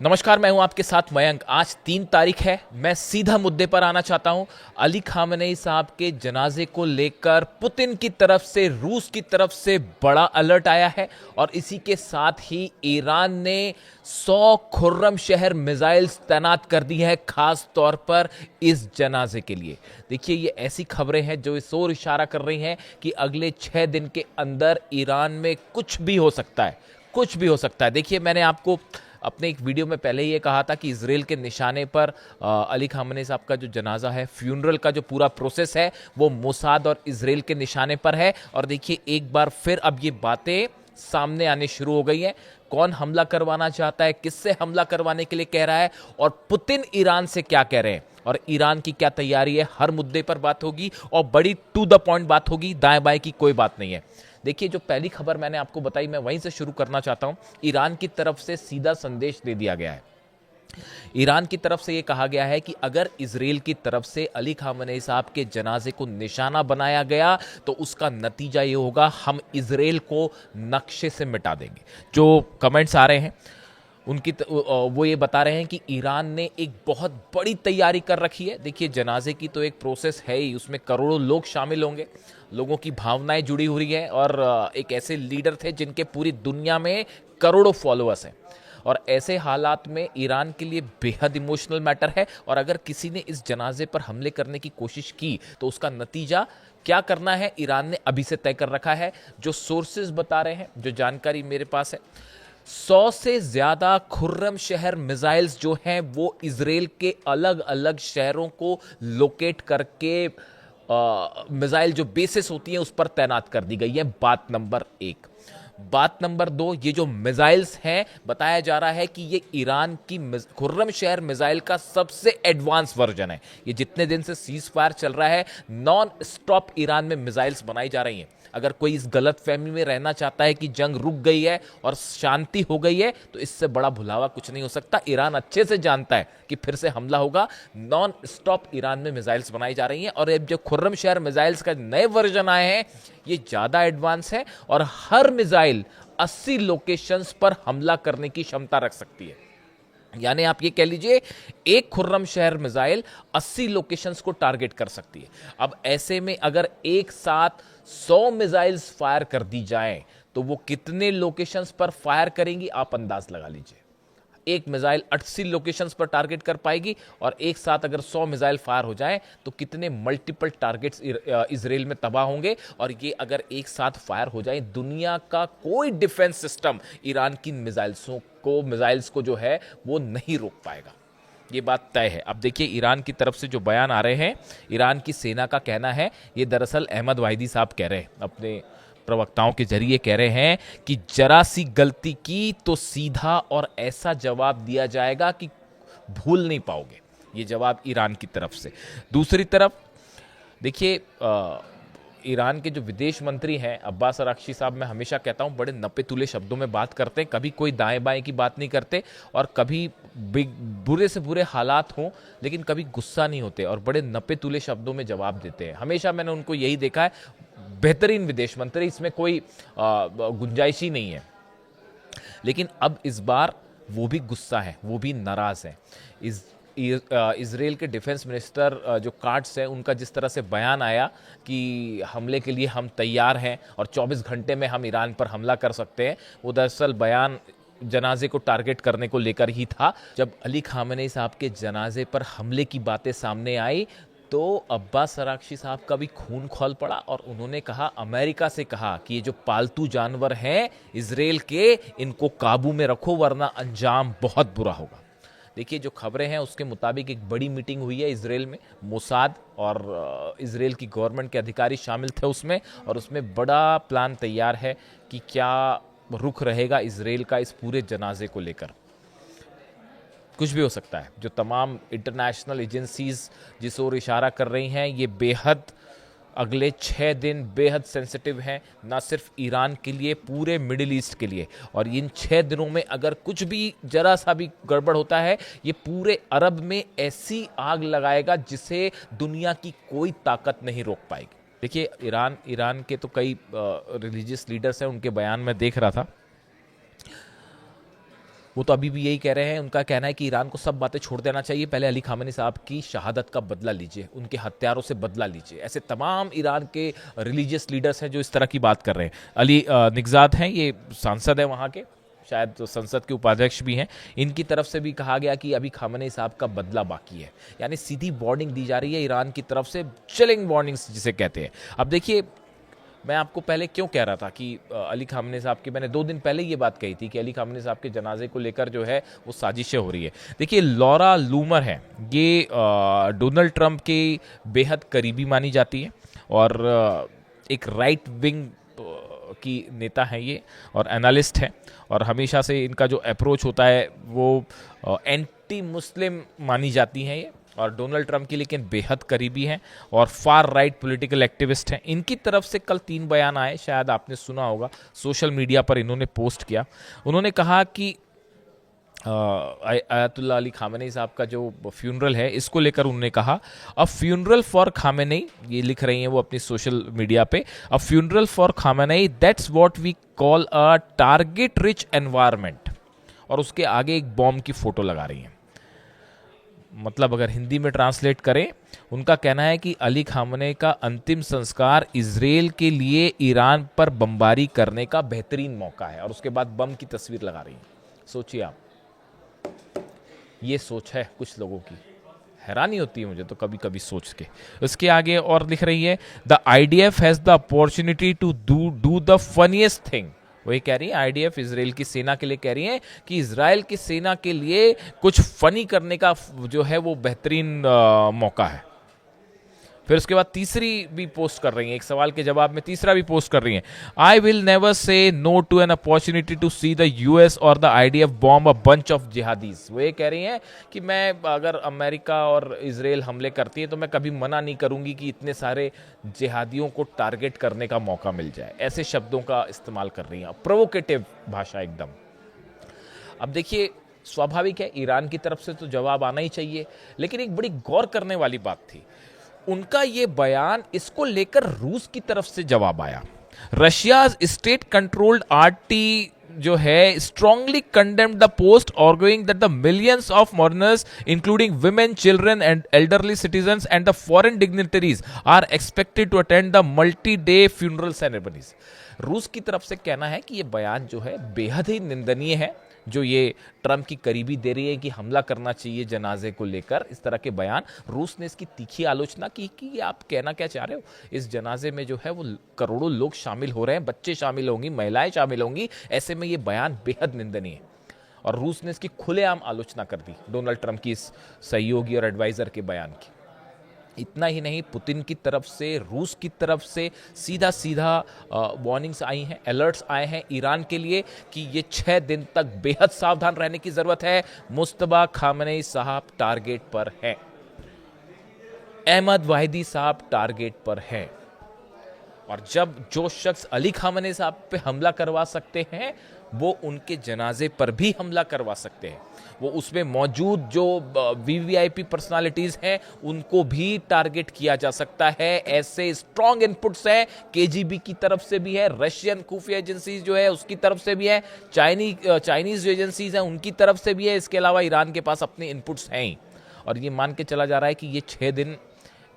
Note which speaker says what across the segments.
Speaker 1: नमस्कार, मैं हूं आपके साथ मयंक। आज 3 तारीख है। मैं सीधा मुद्दे पर आना चाहता हूं। अली खामेनेई साहब के जनाजे को लेकर पुतिन की तरफ से, रूस की तरफ से बड़ा अलर्ट आया है और इसी के साथ ही ईरान ने 100 खुर्रमशहर मिसाइल्स तैनात कर दी है, खास तौर पर इस जनाजे के लिए। देखिए, ये ऐसी खबरें हैं जो इस ओर इशारा कर रही हैं कि अगले 6 दिन के अंदर ईरान में कुछ भी हो सकता है, कुछ भी हो सकता है। देखिए, मैंने आपको अपने एक वीडियो में पहले ही ये कहा था कि इजराइल के निशाने पर अली खामेनेई साहब का जो जनाजा है, फ्यूनरल का जो पूरा प्रोसेस है, वो मोसाद और इजराइल के निशाने पर है। और देखिए, एक बार फिर अब ये बातें सामने आने शुरू हो गई हैं। कौन हमला करवाना चाहता है, किससे हमला करवाने के लिए कह रहा है, और पुतिन ईरान से क्या कह रहे हैं और ईरान की क्या तैयारी है, हर मुद्दे पर बात होगी और बड़ी टू द पॉइंट बात होगी। दाएं बाएं की कोई बात नहीं है। देखिए, जो पहली खबर मैंने आपको बताई, मैं वहीं से शुरू करना चाहता हूं। ईरान की तरफ से सीधा संदेश दे दिया गया है। ईरान की तरफ से यह कहा गया है कि अगर इजराइल की तरफ से अली खामेनेई साहब के जनाजे को निशाना बनाया गया तो उसका नतीजा ये होगा, हम इजराइल को नक्शे से मिटा देंगे। जो कमेंट्स आ रहे हैं वो ये बता रहे हैं कि ईरान ने एक बहुत बड़ी तैयारी कर रखी है। देखिए, जनाजे की तो एक प्रोसेस है ही, उसमें करोड़ों लोग शामिल होंगे, लोगों की भावनाएं जुड़ी हुई हैं और एक ऐसे लीडर थे जिनके पूरी दुनिया में करोड़ों फॉलोअर्स हैं। और ऐसे हालात में ईरान के लिए बेहद इमोशनल मैटर है और अगर किसी ने इस जनाजे पर हमले करने की कोशिश की तो उसका नतीजा क्या करना है, ईरान ने अभी से तय कर रखा है। जो सोर्सेज बता रहे हैं, जो जानकारी मेरे पास है, 100 से ज्यादा खुर्रमशहर मिसाइल्स जो हैं वो इजराइल के अलग अलग शहरों को लोकेट करके मिसाइल जो बेसिस होती हैं उस पर तैनात कर दी गई है। बात नंबर 1। बात नंबर 2, ये जो मिसाइल्स हैं, बताया जा रहा है कि ये ईरान की खुर्रमशहर मिसाइल का सबसे एडवांस वर्जन है। ये जितने दिन से सीज फायर चल रहा है, नॉन स्टॉप ईरान में मिसाइल्स बनाई जा रही हैं। अगर कोई इस गलत फहमी में रहना चाहता है कि जंग रुक गई है और शांति हो गई है, तो इससे बड़ा भुलावा कुछ नहीं हो सकता। ईरान अच्छे से जानता है कि फिर से हमला होगा। नॉन स्टॉप ईरान में मिसाइल्स बनाई जा रही हैं और अब जो खुर्रमशहर मिसाइल्स का नए वर्जन आए हैं, ये ज्यादा एडवांस है और हर मिसाइल 80 लोकेशंस पर हमला करने की क्षमता रख सकती है। यानी आप ये कह लीजिए, एक खुर्रमशहर मिसाइल 80 लोकेशंस को टारगेट कर सकती है। अब ऐसे में अगर एक साथ 100 मिसाइल्स फायर कर दी जाएं तो वो कितने लोकेशंस पर फायर करेंगी, आप अंदाज लगा लीजिए। एक मिसाइल 80 लोकेशंस पर टारगेट कर पाएगी और एक साथ अगर 100 मिसाइल फायर हो जाएं तो कितने मल्टीपल टारगेट्स इजराइल में तबाह होंगे। और ये अगर एक साथ फायर हो जाए, दुनिया का कोई डिफेंस सिस्टम ईरान की मिसाइल्स को जो है वो नहीं रोक पाएगा। ये बात तय है। अब देखिए, ईरान की तरफ से जो बयान आ रहे हैं, ईरान की सेना का कहना है, ये दरअसल अहमद वाहिदी साहब कह रहे हैं, अपने प्रवक्ताओं के जरिए कह रहे हैं कि जरा सी गलती की तो सीधा और ऐसा जवाब दिया जाएगा कि भूल नहीं पाओगे। ये जवाब ईरान की तरफ से। दूसरी तरफ देखिए, ईरान के जो विदेश मंत्री हैं अब्बास अराक्ची साहब, मैं हमेशा कहता हूं, बड़े नपे तुले शब्दों में बात करते हैं। कभी कोई दाएं बाएं की बात नहीं करते और कभी बुरे से बुरे हालात हों लेकिन कभी गुस्सा नहीं होते और बड़े नपे तुले शब्दों में जवाब देते हैं। हमेशा मैंने उनको यही देखा है। बेहतरीन विदेश मंत्री, इसमें कोई गुंजाइश ही नहीं है। लेकिन अब इस बार वो भी गुस्सा है, वो भी नाराज है। इजराइल के डिफेंस मिनिस्टर जो काट्स है, उनका जिस तरह से बयान आया कि हमले के लिए हम तैयार हैं और 24 घंटे में हम ईरान पर हमला कर सकते हैं, वो दरअसल बयान जनाजे को टारगेट करने को लेकर ही था। जब अली खामेनेई साहब के जनाजे पर हमले की बातें सामने आई तो अब्बास अराक्ची साहब का भी खून खौल पड़ा और उन्होंने कहा, अमेरिका से कहा कि ये जो पालतू जानवर हैं इजराइल के, इनको काबू में रखो वरना अंजाम बहुत बुरा होगा। देखिए, जो खबरें हैं उसके मुताबिक एक बड़ी मीटिंग हुई है इजराइल में। मोसाद और इजराइल की गवर्नमेंट के अधिकारी शामिल थे उसमें, और उसमें बड़ा प्लान तैयार है कि क्या रुख रहेगा इजराइल का इस पूरे जनाजे को लेकर। कुछ भी हो सकता है। जो तमाम इंटरनेशनल एजेंसीज जिस ओर इशारा कर रही हैं, ये बेहद अगले 6 दिन बेहद सेंसिटिव हैं, ना सिर्फ ईरान के लिए, पूरे मिडिल ईस्ट के लिए। और इन 6 दिनों में अगर कुछ भी जरा सा भी गड़बड़ होता है, ये पूरे अरब में ऐसी आग लगाएगा जिसे दुनिया की कोई ताकत नहीं रोक पाएगी। देखिए, ईरान के तो कई रिलीजियस लीडर्स हैं, उनके बयान में देख रहा था, वो तो अभी भी यही कह रहे हैं। उनका कहना है कि ईरान को सब बातें छोड़ देना चाहिए, पहले अली खामेनी साहब की शहादत का बदला लीजिए, उनके हत्यारों से बदला लीजिए। ऐसे तमाम ईरान के रिलीजियस लीडर्स हैं जो इस तरह की बात कर रहे हैं। अली निगजाद हैं, ये सांसद हैं वहाँ के, शायद तो संसद के उपाध्यक्ष भी हैं। इनकी तरफ से भी कहा गया कि अभी खामेनी साहब का बदला बाकी है, यानी सीधी वार्निंग दी जा रही है ईरान की तरफ से, चिलिंग वार्निंग्स जिसे कहते हैं। अब देखिए, मैं आपको पहले क्यों कह रहा था कि अली खामेनी साहब की, मैंने 2 दिन पहले ये बात कही थी कि अली खामेनी साहब के जनाजे को लेकर जो है वो साजिशें हो रही है। देखिए, लॉरा लूमर है, ये डोनाल्ड ट्रंप के बेहद करीबी मानी जाती है और एक राइट विंग की नेता है ये, और एनालिस्ट है, और हमेशा से इनका जो अप्रोच होता है वो एंटी मुस्लिम मानी जाती हैं ये, और डोनाल्ड ट्रंप की लेकिन बेहद करीबी हैं और फार राइट पॉलिटिकल एक्टिविस्ट हैं। इनकी तरफ से कल 3 बयान आए, शायद आपने सुना होगा, सोशल मीडिया पर इन्होंने पोस्ट किया। उन्होंने कहा कि आयतुल्लाह अली खामेनी साहब का जो फ्यूनरल है, इसको लेकर उन्होंने कहा, अ फ्यूनरल फॉर खामेनी, ये लिख रही हैं वो अपनी सोशल मीडिया पे, a funeral for Khamenei that's what we call a target rich environment, और उसके आगे एक बॉम्ब की फोटो लगा रही हैं। मतलब अगर हिंदी में ट्रांसलेट करें, उनका कहना है कि अली खामेनी का अंतिम संस्कार इजराइल के लिए ईरान पर बमबारी करने का बेहतरीन मौका है, और उसके बाद बम की तस्वीर लगा रही हैं। सोचिए आप, ये सोच है कुछ लोगों की, हैरानी होती है मुझे तो कभी कभी सोच के। उसके आगे और लिख रही है, the IDF has the opportunity to do the funniest thing. वही कह रही है, आईडीएफ इजराइल की सेना के लिए कह रही है कि इजराइल की सेना के लिए कुछ फनी करने का जो है वो बेहतरीन मौका है। फिर उसके बाद तीसरी भी पोस्ट कर रही हैं, एक सवाल के जवाब में तीसरा भी पोस्ट कर रही हैं, I will never say no to an opportunity to see the US और the IDF bomb a bunch of jihadis. वो ये कह रही हैं कि मैं, अगर अमेरिका और इजराइल हमले करती है तो मैं कभी मना नहीं करूंगी कि इतने सारे जिहादियों को टारगेट करने का मौका मिल जाए। ऐसे शब्दों का इस्तेमाल कर रही हैं, प्रोवोकेटिव भाषा एकदम। अब देखिए, स्वाभाविक है ईरान की तरफ से तो जवाब आना ही चाहिए, लेकिन एक बड़ी गौर करने वाली बात थी उनका ये बयान, इसको लेकर रूस की तरफ से जवाब आया। रशिया स्टेट कंट्रोल्ड आरटी जो है strongly condemned the post, arguing that the millions of mourners including women, children and elderly citizens and the foreign dignitaries are expected to attend the multi-day funeral ceremonies। रूस की तरफ से कहना है कि ये बयान जो है बेहद ही निंदनीय है, जो ये ट्रंप की करीबी दे रही है कि हमला करना चाहिए जनाजे को लेकर, इस तरह के बयान। रूस ने इसकी तीखी आलोचना की कि आप कहना क्या चाह रहे हो, इस जनाजे में जो है वो करोड़ों लोग शामिल हो रहे हैं, बच्चे शामिल होंगी, महिलाएं शामिल होंगी, ऐसे में ये बयान बेहद निंदनीय है। और रूस ने इसकी खुलेआम आलोचना कर दी, डोनाल्ड ट्रंप की इस सहयोगी और एडवाइजर के बयान की। इतना ही नहीं, पुतिन की तरफ से, रूस की तरफ से सीधा सीधा वार्निंग्स आई हैं, अलर्ट्स आए हैं ईरान के लिए कि ये 6 दिन तक बेहद सावधान रहने की जरूरत है। मुस्तबा खामेनी साहब टारगेट पर हैं, अहमद वाहिदी साहब टारगेट पर हैं, और जब जो शख्स अली खामेनी साहब पे हमला करवा सकते हैं वो उनके जनाजे पर भी हमला करवा सकते हैं। वो उसमें मौजूद जो वीवीआईपी पर्सनालिटीज हैं उनको भी टारगेट किया जा सकता है। ऐसे स्ट्रॉन्ग इनपुट्स हैं, केजीबी की तरफ से भी है, रशियन खुफिया एजेंसीज जो है उसकी तरफ से भी है, चाइनीज जो एजेंसीज हैं उनकी तरफ से भी है। इसके अलावा ईरान के पास अपने इनपुट्स हैं ही, और ये मान के चला जा रहा है कि ये 6 दिन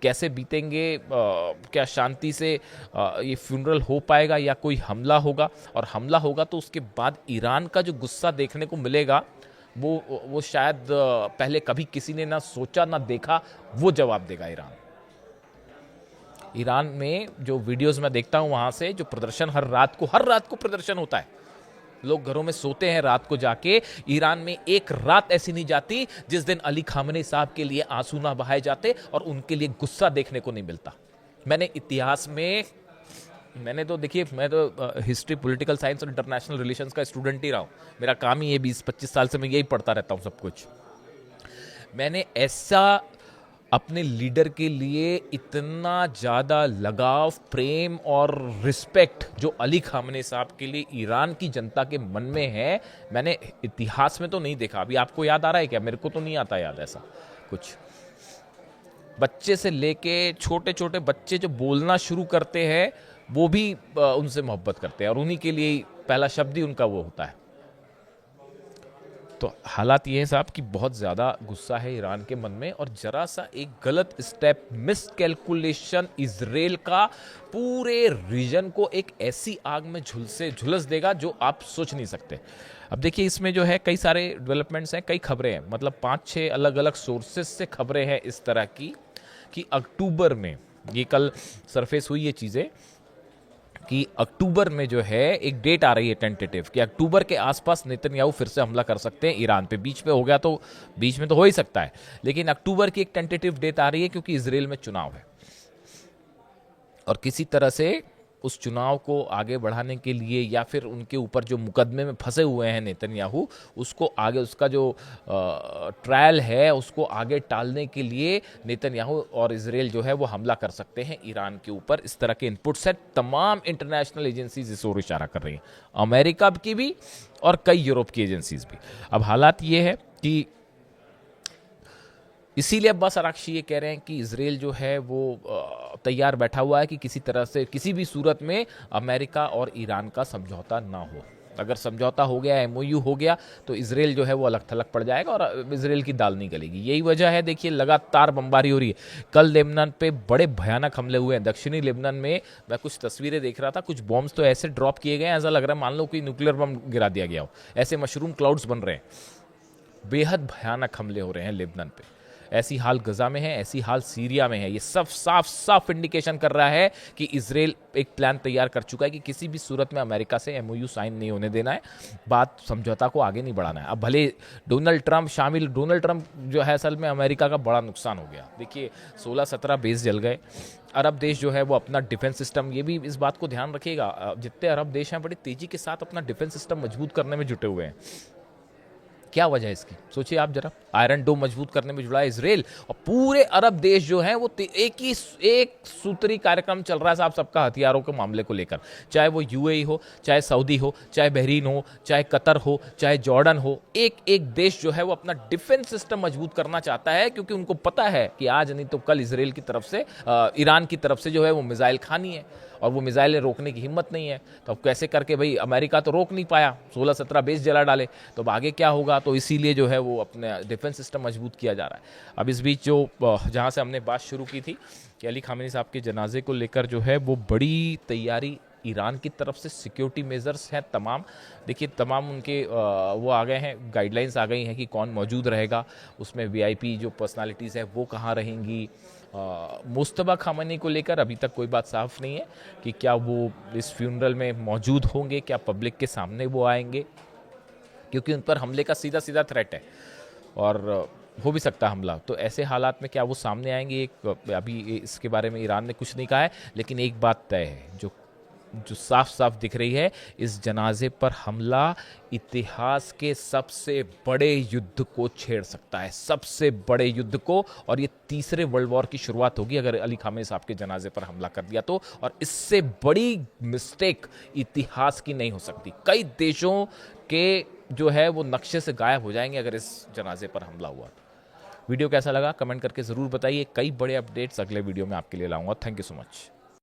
Speaker 1: कैसे बीतेंगे, क्या शांति से ये फ्यूनरल हो पाएगा या कोई हमला होगा, और हमला होगा तो उसके बाद ईरान का जो गुस्सा देखने को मिलेगा वो शायद पहले कभी किसी ने ना सोचा ना देखा, वो जवाब देगा ईरान। ईरान में जो वीडियोस मैं देखता हूं वहां से, जो प्रदर्शन हर रात को प्रदर्शन होता है, लोग घरों में सोते हैं रात को जाके, ईरान में एक रात ऐसी नहीं जाती जिस दिन अली खामेनी साहब के लिए आंसू ना बहाए जाते और उनके लिए गुस्सा देखने को नहीं मिलता। मैंने इतिहास में, मैंने तो देखिए, मैं तो हिस्ट्री, पॉलिटिकल साइंस और इंटरनेशनल रिलेशंस का स्टूडेंट ही रहा हूँ, मेरा काम ही है, 20-25 साल से मैं यही पढ़ता रहता हूँ सब कुछ। मैंने ऐसा अपने लीडर के लिए इतना ज़्यादा लगाव, प्रेम और रिस्पेक्ट जो अली खामेनी साहब के लिए ईरान की जनता के मन में है, मैंने इतिहास में तो नहीं देखा। अभी आपको याद आ रहा है क्या? मेरे को तो नहीं आता याद ऐसा कुछ। बच्चे से लेके छोटे छोटे बच्चे जो बोलना शुरू करते हैं वो भी उनसे मोहब्बत करते हैं, और उन्हीं के लिए पहला शब्द ही उनका वो होता है। तो हालात ये हैं साहब कि बहुत ज़्यादा गुस्सा है ईरान के मन में, और ज़रा सा एक गलत स्टेप, मिस कैलकुलेशन इजराइल का पूरे रीजन को एक ऐसी आग में झुलस देगा जो आप सोच नहीं सकते। अब देखिए इसमें जो है कई सारे डेवलपमेंट्स हैं, कई खबरें हैं, मतलब 5-6 अलग अलग सोर्सेस से खबरें हैं इस तरह की कि अक्टूबर में, ये कल सरफेस हुई ये चीज़ें कि अक्टूबर में जो है एक डेट आ रही है टेंटेटिव कि अक्टूबर के आसपास नेतन्याहू फिर से हमला कर सकते हैं ईरान पे। बीच में हो गया तो बीच में तो हो ही सकता है, लेकिन अक्टूबर की एक टेंटेटिव डेट आ रही है क्योंकि इजराइल में चुनाव है, और किसी तरह से उस चुनाव को आगे बढ़ाने के लिए या फिर उनके ऊपर जो मुकदमे में फंसे हुए हैं नेतन्याहू, उसको आगे, उसका जो ट्रायल है उसको आगे टालने के लिए नेतन्याहू और इजराइल जो है वो हमला कर सकते हैं ईरान के ऊपर। इस तरह के इनपुट्स है, तमाम इंटरनेशनल एजेंसीज इस ओर इशारा कर रही हैं, अमेरिका की भी और कई यूरोप की एजेंसीज भी। अब हालात ये है कि इसीलिए अब्बास अराक्ची ये कह रहे हैं कि इजराइल जो है वो तैयार बैठा हुआ है कि किसी तरह से, किसी भी सूरत में अमेरिका और ईरान का समझौता ना हो। अगर समझौता हो गया, एमओयू हो गया, तो इजराइल जो है वो अलग थलग पड़ जाएगा और इजराइल की दाल नहीं गलेगी। यही वजह है, देखिए लगातार बमबारी हो रही है। कल लेबनान पे बड़े भयानक हमले हुए हैं। दक्षिणी लेबनान में मैं कुछ तस्वीरें देख रहा था, कुछ बॉम्ब्स तो ऐसे ड्रॉप किए गए हैं, ऐसा लग रहा है मान लो कोई न्यूक्लियर बम गिरा दिया गया हो। ऐसे मशरूम क्लाउड्स बन रहे हैं, बेहद भयानक हमले हो रहे हैं लेबनान पे। ऐसी हाल गजा में है, ऐसी हाल सीरिया में है। ये सब साफ साफ इंडिकेशन कर रहा है कि इजराइल एक प्लान तैयार कर चुका है कि किसी भी सूरत में अमेरिका से एमओयू साइन नहीं होने देना है, बात समझौता को आगे नहीं बढ़ाना है। अब भले डोनाल्ड ट्रंप जो है, असल में अमेरिका का बड़ा नुकसान हो गया। देखिए 16-17 बेस जल गए। अरब देश जो है वो अपना डिफेंस सिस्टम, ये भी इस बात को ध्यान रखिएगा, जितने अरब देश हैं बड़ी तेजी के साथ अपना डिफेंस सिस्टम मजबूत करने में जुटे हुए हैं। क्या वजह है इसकी, सोचिए आप जरा। आयरन डोम मजबूत करने में जुड़ा है इजराइल, और पूरे अरब देश जो हैं वो एक सूत्री कार्यक्रम चल रहा है साहब सबका, हथियारों के मामले को लेकर। चाहे वो यूएई हो, चाहे सऊदी हो, चाहे बहरीन हो, चाहे कतर हो, चाहे जॉर्डन हो, एक एक देश जो है वो अपना डिफेंस सिस्टम मजबूत करना चाहता है, क्योंकि उनको पता है कि आज नहीं तो कल इजराइल की तरफ से, ईरान की तरफ से जो है वो मिसाइल खानी है, और वो मिसाइलें रोकने की हिम्मत नहीं है। तो अब कैसे करके, भाई अमेरिका तो रोक नहीं पाया, 16-17 बेस जला डाले, तो अब आगे क्या होगा। तो इसीलिए जो है वो अपने डिफेंस सिस्टम मजबूत किया जा रहा है। अब इस बीच जो जहाँ से हमने बात शुरू की थी कि अली खामेनी साहब के जनाजे को लेकर जो है वो बड़ी तैयारी ईरान की तरफ से, सिक्योरिटी मेजर्स हैं तमाम। देखिए तमाम उनके वो आ गए हैं, गाइडलाइंस आ गई हैं कि कौन मौजूद रहेगा, उसमें वीआईपी जो पर्सनालिटीज़ है वो कहाँ रहेंगी। मुस्तबा खामनी को लेकर अभी तक कोई बात साफ नहीं है कि क्या वो इस फ्यूनरल में मौजूद होंगे, क्या पब्लिक के सामने वो आएंगे, क्योंकि उन पर हमले का सीधा सीधा थ्रेट है और हो भी सकता है हमला। तो ऐसे हालात में क्या वो सामने आएंगे, अभी इसके बारे में ईरान ने कुछ नहीं कहा है, लेकिन एक बात तय है जो साफ साफ दिख रही है, इस जनाजे पर हमला इतिहास के सबसे बड़े युद्ध को छेड़ सकता है, सबसे बड़े युद्ध को। और ये तीसरे वर्ल्ड वॉर की शुरुआत होगी अगर अली खामेनी साहब के जनाजे पर हमला कर दिया तो, और इससे बड़ी मिस्टेक इतिहास की नहीं हो सकती। कई देशों के जो है वो नक्शे से गायब हो जाएंगे अगर इस जनाजे पर हमला हुआ। वीडियो कैसा लगा कमेंट करके ज़रूर बताइए। कई बड़े अपडेट्स अगले वीडियो में आपके लिए लाऊंगा। Thank you so much.